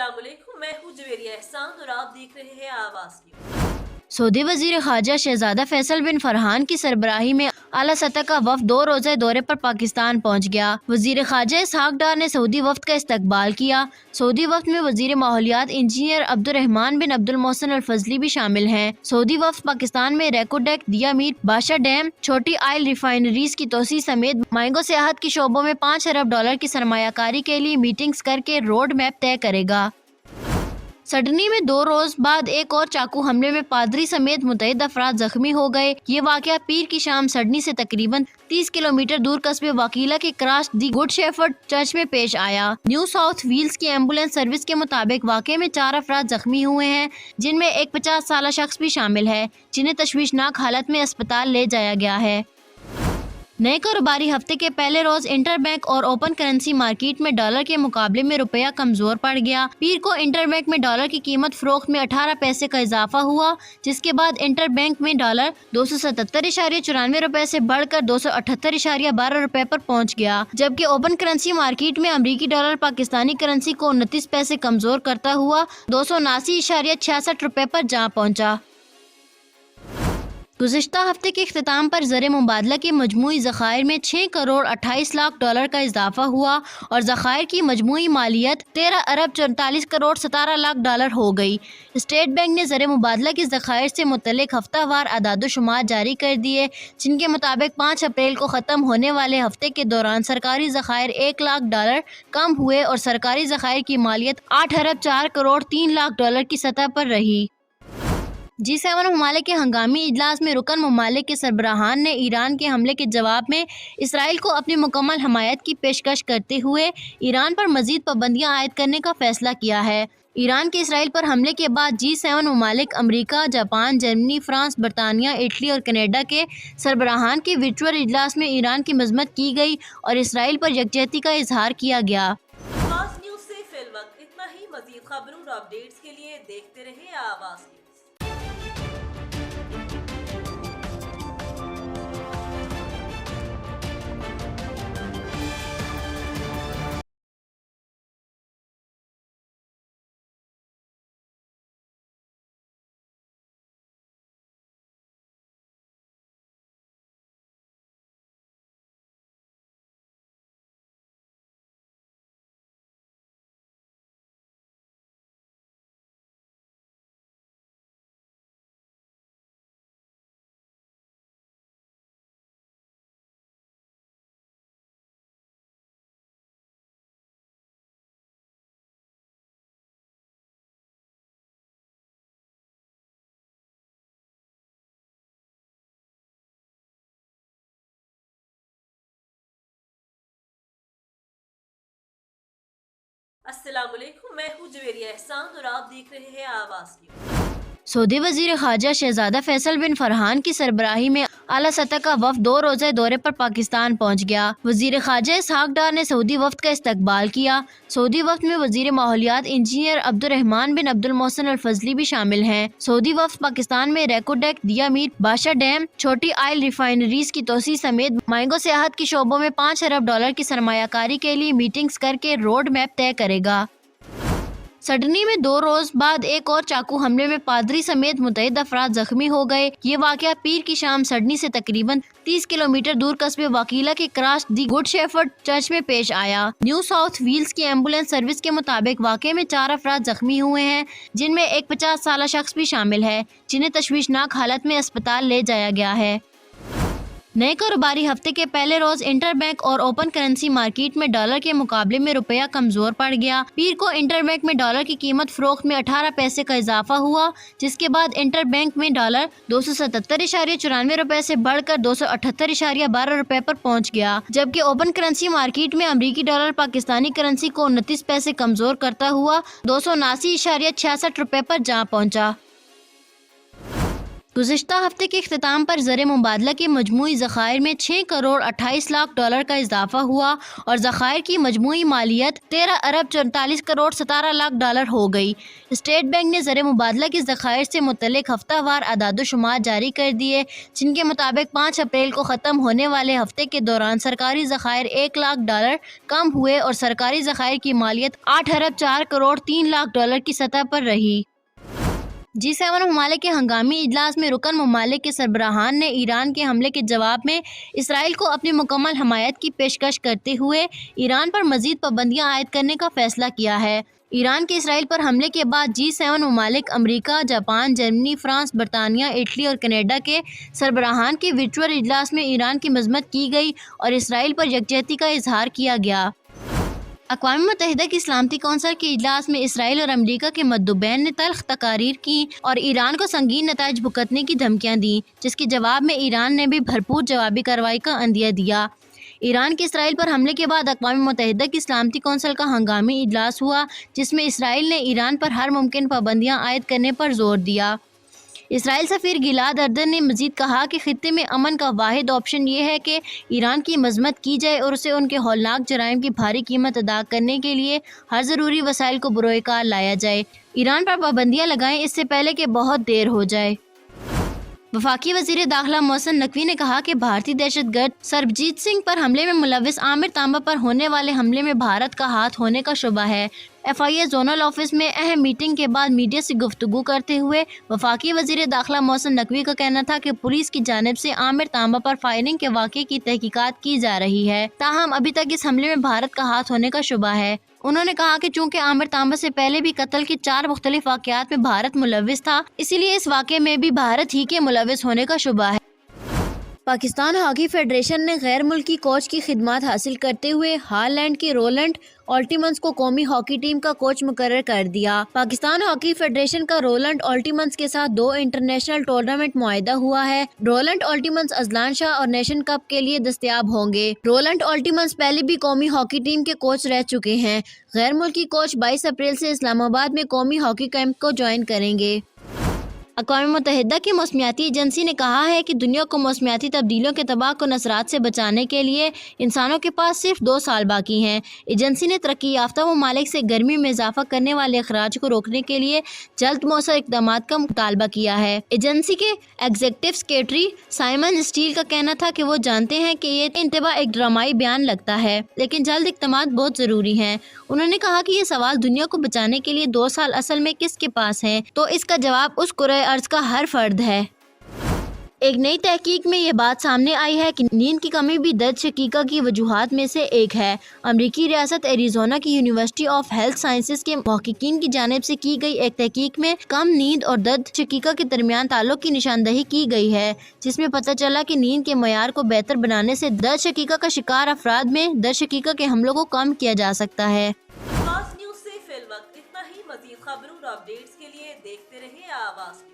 अस्सलाम वालेकुम, मैं हूँ जवेरिया एहसान और आप देख रहे हैं आवाज़ न्यूज़। सऊदी वज़ीर ख़ारजा शहज़ादा फैसल बिन फरहान की सरबराही में आला सतह का वफ़द 2 रोज़ा दौरे पर पाकिस्तान पहुँच गया। वज़ीर ख़ारजा इसहाक डार ने सऊदी वफ़द का इस्तकबाल किया। सऊदी वफ़द में वज़ीर माहौलियात इंजीनियर अब्दुर्रहमान बिन अब्दुल मोहसिन अल फजली भी शामिल हैं। सऊदी वफ़द पाकिस्तान में रेको डेक, दिया मीर, बादशाह डैम, छोटी आयल रिफाइनरीज की तोसी समेत माइंगो सियाहत के शोबों में $5 अरब की सरमायाकारी के लिए मीटिंग्स करके रोड मैप तय करेगा। सडनी में 2 रोज बाद एक और चाकू हमले में पादरी समेत मुतअद्दिद अफराद जख्मी हो गए। ये वाकया पीर की शाम सडनी से तकरीबन 30 किलोमीटर दूर कस्बे वाकीला के क्रॉस दी गुड शेफर्ड चर्च में पेश आया। न्यू साउथ वेल्स की एम्बुलेंस सर्विस के मुताबिक वाकये में 4 अफराद जख्मी हुए हैं, जिनमें एक 50 साला शख्स भी शामिल है, जिन्हें तशवीशनाक हालत में अस्पताल ले जाया गया है। नए कारोबारी हफ्ते के पहले रोज इंटरबैंक और ओपन करेंसी मार्केट में डॉलर के मुकाबले में रुपया कमजोर पड़ गया। पीर को इंटरबैंक में डॉलर की कीमत फरोख्त में 18 पैसे का इजाफा हुआ, जिसके बाद इंटरबैंक में डॉलर 277.94 रुपए से बढ़कर 278.12 रुपए पर पहुंच गया, जबकि ओपन करेंसी मार्केट में अमरीकी डॉलर पाकिस्तानी करेंसी को 29 पैसे कमजोर करता हुआ 279.66 रुपए पर जा पहुंचा। गुज़िश्ता हफ्ते के इख्तिताम पर ज़र मुबादला के मजमूई ज़खायर में 6 करोड़ 28 लाख डॉलर का इजाफा हुआ और ज़खायर की मजमूई मालियत 13 अरब 44 करोड़ 17 लाख डॉलर हो गई। स्टेट बैंक ने ज़र मुबादला के ज़खायर से मुतल्लिक हफ्तावार अदाद-ओ-शुमार जारी कर दिए, जिनके मुताबिक 5 अप्रैल को ख़त्म होने वाले हफ्ते के दौरान सरकारी ज़खायर 1 लाख डॉलर कम हुए और सरकारी ज़खायर की मालियत 8 अरब 4 करोड़ 3 लाख डॉलर की सतह पर रही। G7 ममालिक के हंगामी इजलास में रुकन ममालिक के सरबराहान ने ईरान के हमले के जवाब में इसराइल को अपनी मुकम्मल हमायत की पेशकश करते हुए ईरान पर मजीद पाबंदियां आयद करने का फैसला किया है। ईरान के इसराइल पर हमले के बाद G7 ममालिक अमरीका, जापान, जर्मनी, फ्रांस, बरतानिया, इटली और कनाडा के सरबराहान के वर्चुअल इजलास में ईरान की मजम्मत की गई और इसराइल पर यकजहती का इजहार किया गया। आवाज़ न्यूज़ से फिलवक्त इतना ही। मजीद खबरों और अपडेट्स के लिए देखते रहिए आवाज़ न्यूज़। अस्सलाम वालेकुम, मैं हूँ जवेरिया एहसान और आप देख रहे हैं आवाज़ न्यूज़। सऊदी वज़ीर ख़ारजा शहज़ादा फैसल बिन फरहान की सरबराही में आला सतह का वफ़द 2 रोज़ा दौरे पर पाकिस्तान पहुँच गया। वज़ीर ख़ारजा इसहाक डार ने सऊदी वफ़द का इस्तकबाल किया। सऊदी वफ़द में वज़ीर माहौलियात इंजीनियर अब्दुर्रहमान बिन अब्दुल मोहसिन अल फजली भी शामिल हैं। सऊदी वफ़द पाकिस्तान में रेको डेक, दिया मीर, बादशाह डैम, छोटी आयल रिफाइनरीज की तोसी समेत माइंगो सियाहत के शोबों में $5 अरब की सरमायाकारी के लिए मीटिंग्स करके रोड मैप तय करेगा। सडनी में 2 रोज बाद एक और चाकू हमले में पादरी समेत मुतअद्दिद अफराद जख्मी हो गए। ये वाकया पीर की शाम सडनी से तकरीबन 30 किलोमीटर दूर कस्बे वाकीला के क्रॉस दी गुड शेफर्ड चर्च में पेश आया। न्यू साउथ वेल्स की एम्बुलेंस सर्विस के मुताबिक वाकये में 4 अफराद जख्मी हुए हैं, जिनमें एक 50 साला शख्स भी शामिल है, जिन्हें तशवीशनाक हालत में अस्पताल ले जाया गया है। नए कारोबारी हफ्ते के पहले रोज इंटरबैंक और ओपन करेंसी मार्केट में डॉलर के मुकाबले में रुपया कमजोर पड़ गया। पीर को इंटरबैंक में डॉलर की कीमत फरोख्त में 18 पैसे का इजाफा हुआ, जिसके बाद इंटरबैंक में डॉलर 277.94 रुपए से बढ़कर 278.12 रुपए पर पहुंच गया, जबकि ओपन करेंसी मार्केट में अमरीकी डॉलर पाकिस्तानी करेंसी को 29 पैसे कमजोर करता हुआ 279.66 रुपए पर जा पहुंचा। गुज़िश्ता हफ्ते के इख्तिताम पर ज़र मुबादला के मजमूई ज़खायर में 6 करोड़ 28 लाख डॉलर का इजाफा हुआ और ज़खायर की मजमूई मालियत 13 अरब 44 करोड़ 17 लाख डॉलर हो गई। स्टेट बैंक ने ज़र मुबादला के ज़खायर से मुतल्लिक हफ्तावार अदाद-ओ-शुमार जारी कर दिए, जिनके मुताबिक 5 अप्रैल को ख़त्म होने वाले हफ्ते के दौरान सरकारी ज़खायर 1 लाख डॉलर कम हुए और सरकारी ज़खायर की मालियत 8 अरब 4 करोड़ 3 लाख डॉलर की सतह पर रही। G7 ममालिक के हंगामी इजलास में रुकन ममालिक के सरबराहान ने ईरान के हमले के जवाब में इसराइल को अपनी मुकम्मल हमायत की पेशकश करते हुए ईरान पर मज़ीद पाबंदियां आयद करने का फैसला किया है। ईरान के इसराइल पर हमले के बाद G7 ममालिक अमरीका, जापान, जर्मनी, फ्रांस, बरतानिया, इटली और कनाडा के सरबराहान के वर्चुअल इजलास में ईरान की मजम्मत की गई और इसराइल पर यकजहती का इजहार किया गया। अक़वाम मुत्तहिदा की सलामती कौंसिल के इजलास में इसराइल और अमरीका के मद्दुबैन ने तल्ख तकारीर की और ईरान को संगीन नताइज भुगतने की धमकियां दी, जिसके जवाब में ईरान ने भी भरपूर जवाबी कार्रवाई का अंदिया दिया। ईरान के इसराइल पर हमले के बाद अक़वाम मुत्तहिदा की सलामती कौंसिल का हंगामी इजलास हुआ, जिसमें इसराइल ने ईरान पर हर मुमकिन पाबंदियां आयद करने पर जोर दिया। इसराइल सफ़ीर गिलाद अर्दन ने मज़ीद कहा कि खित्ते में अमन का वाहिद ऑप्शन ये है कि ईरान की मजम्मत की जाए और उसे उनके हौलनाक जराइम की भारी कीमत अदा करने के लिए हर ज़रूरी वसाइल को बरोए कार लाया जाए। ईरान पर पाबंदियाँ लगाएं इससे पहले कि बहुत देर हो जाए। वफाकी वज़ीर दाखिला मोहसिन नकवी ने कहा कि भारतीय दहशतगर्द सरबजीत सिंह पर हमले में मुलव्विस आमिर तांबा पर होने वाले हमले में भारत का हाथ होने का शुबा है। FIA जोनल ऑफिस में अहम मीटिंग के बाद मीडिया से गुफ्तगू करते हुए वफाकी वज़ीर दाखिला मोहसिन नकवी का कहना था कि पुलिस की जानिब से आमिर तांबा पर फायरिंग के वाक़े की तहकीकात की जा रही है, ताहम अभी तक इस हमले में भारत का हाथ होने का शुबा है। उन्होंने कहा कि चूंकि आमिर तांबा से पहले भी कत्ल के 4 मुख्तलिफ वाक़यात में भारत मुलव्विस था, इसीलिए इस वाक़े में भी भारत ही के मुलव्विस होने का शुबा है। पाकिस्तान हॉकी फेडरेशन ने गैर मुल्की कोच की खिदमात हासिल करते हुए हालैंड के रोलैंड ऑल्टिमन्स को कौमी हॉकी टीम का कोच मुकर्रर कर दिया। पाकिस्तान हॉकी फेडरेशन का रोलैंड ऑल्टिमन्स के साथ 2 इंटरनेशनल टूर्नामेंट मुआहिदा हुआ है। रोलैंड ऑल्टिमन्स अजलान शाह और नेशन कप के लिए दस्तयाब होंगे। रोलैंड ऑल्टिमन्स पहले भी कौमी हॉकी टीम के कोच रह चुके हैं। गैर मुल्की कोच 22 अप्रैल से इस्लामाबाद में कौमी हॉकी कैंप को ज्वाइन करेंगे। अक़वाम मुत्तहिदा की मौसमियाती एजेंसी ने कहा है कि दुनिया को मौसमियाती तब्दीलियों के तबाह और असरात से बचाने के लिए इंसानों के पास सिर्फ 2 साल बाकी हैं। एजेंसी ने तरक्की याफ्ता ममालिक से गर्मी में इजाफा करने वाले अखराज को रोकने के लिए जल्द मौसर इक़दाम का मुतालबा किया है। एजेंसी के एग्जीक्यूटिव सेक्रेटरी साइमन स्टील का कहना था कि वो जानते हैं कि ये इंतबा एक ड्रामाई बयान लगता है, लेकिन जल्द इक़दाम बहुत ज़रूरी हैं। उन्होंने कहा कि ये सवाल दुनिया को बचाने के लिए 2 साल असल में किसके पास हैं, तो इसका जवाब उस कुरे अर्ज का हर फर्द है। एक नई तहकीक में ये बात सामने आई है कि नींद की कमी भी दर्द शकीका की वजूहात में से एक है। अमरीकी रियासत एरिज़ोना की यूनिवर्सिटी ऑफ हेल्थ साइंसेज के मुहक्किकीन की जानिब से की गई एक तहकीक में कम नींद और दर्द शकीका के दरमियान ताल्लुक की निशानदही की गई है, जिसमें पता चला कि नींद के मयार को बेहतर बनाने से दर्द शकीका का शिकार अफराद में दर्द शकीका के हमलों को कम किया जा सकता है। आवाज़ न्यूज़ से फिलवक्त इतना ही। मज़ीद खबरों और अपडेट्स के लिए देखते रहिए आवाज़ न्यूज़।